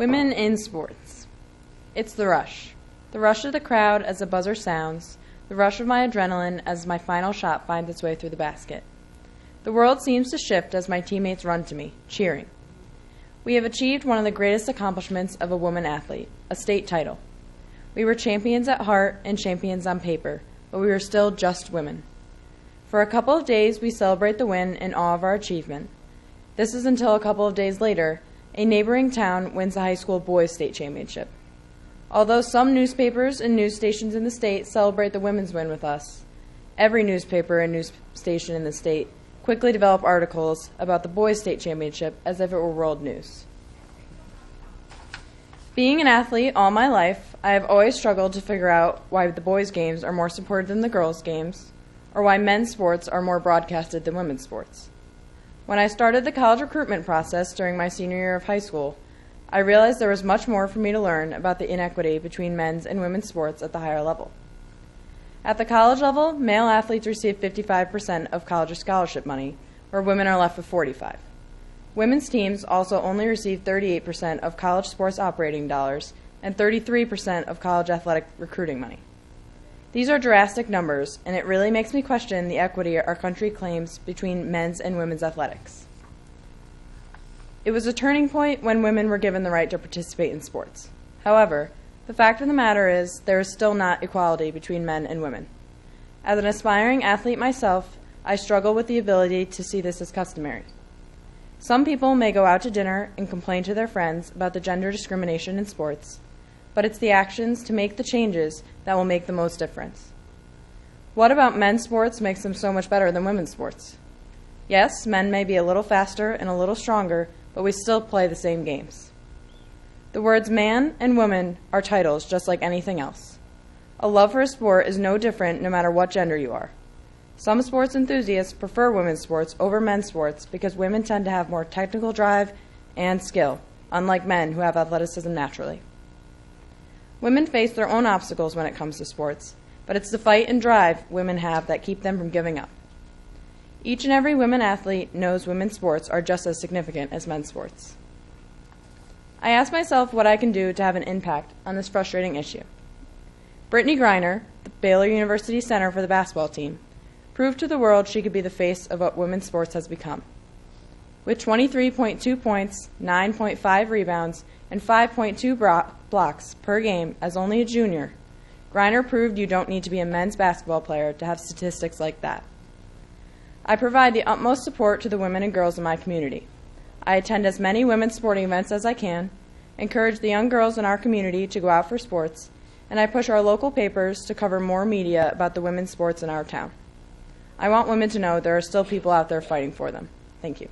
Women in sports. It's the rush. The rush of the crowd as the buzzer sounds, the rush of my adrenaline as my final shot finds its way through the basket. The world seems to shift as my teammates run to me, cheering. We have achieved one of the greatest accomplishments of a woman athlete, a state title. We were champions at heart and champions on paper, but we were still just women. For a couple of days, we celebrate the win in awe of our achievement. This is until a couple of days later, a neighboring town wins the high school boys state championship. Although some newspapers and news stations in the state celebrate the women's win with us, every newspaper and news station in the state quickly develop articles about the boys state championship as if it were world news. Being an athlete all my life, I have always struggled to figure out why the boys' games are more supported than the girls' games, or why men's sports are more broadcasted than women's sports. When I started the college recruitment process during my senior year of high school, I realized there was much more for me to learn about the inequity between men's and women's sports at the higher level. At the college level, male athletes receive 55% of college scholarship money, where women are left with 45%. Women's teams also only receive 38% of college sports operating dollars and 33% of college athletic recruiting money. These are drastic numbers, and it really makes me question the equity our country claims between men's and women's athletics. It was a turning point when women were given the right to participate in sports. However, the fact of the matter is there is still not equality between men and women. As an aspiring athlete myself, I struggle with the ability to see this as customary. Some people may go out to dinner and complain to their friends about the gender discrimination in sports, but it's the actions to make the changes that will make the most difference. What about men's sports makes them so much better than women's sports? Yes, men may be a little faster and a little stronger, but we still play the same games. The words man and woman are titles just like anything else. A love for a sport is no different no matter what gender you are. Some sports enthusiasts prefer women's sports over men's sports because women tend to have more technical drive and skill, unlike men who have athleticism naturally. Women face their own obstacles when it comes to sports, but it's the fight and drive women have that keep them from giving up. Each and every women athlete knows women's sports are just as significant as men's sports. I ask myself what I can do to have an impact on this frustrating issue. Brittany Griner, the Baylor University center for the basketball team, proved to the world she could be the face of what women's sports has become. With 23.2 points, 9.5 rebounds, and 5.2 blocks per game as only a junior, Griner proved you don't need to be a men's basketball player to have statistics like that. I provide the utmost support to the women and girls in my community. I attend as many women's sporting events as I can, encourage the young girls in our community to go out for sports, and I push our local papers to cover more media about the women's sports in our town. I want women to know there are still people out there fighting for them. Thank you.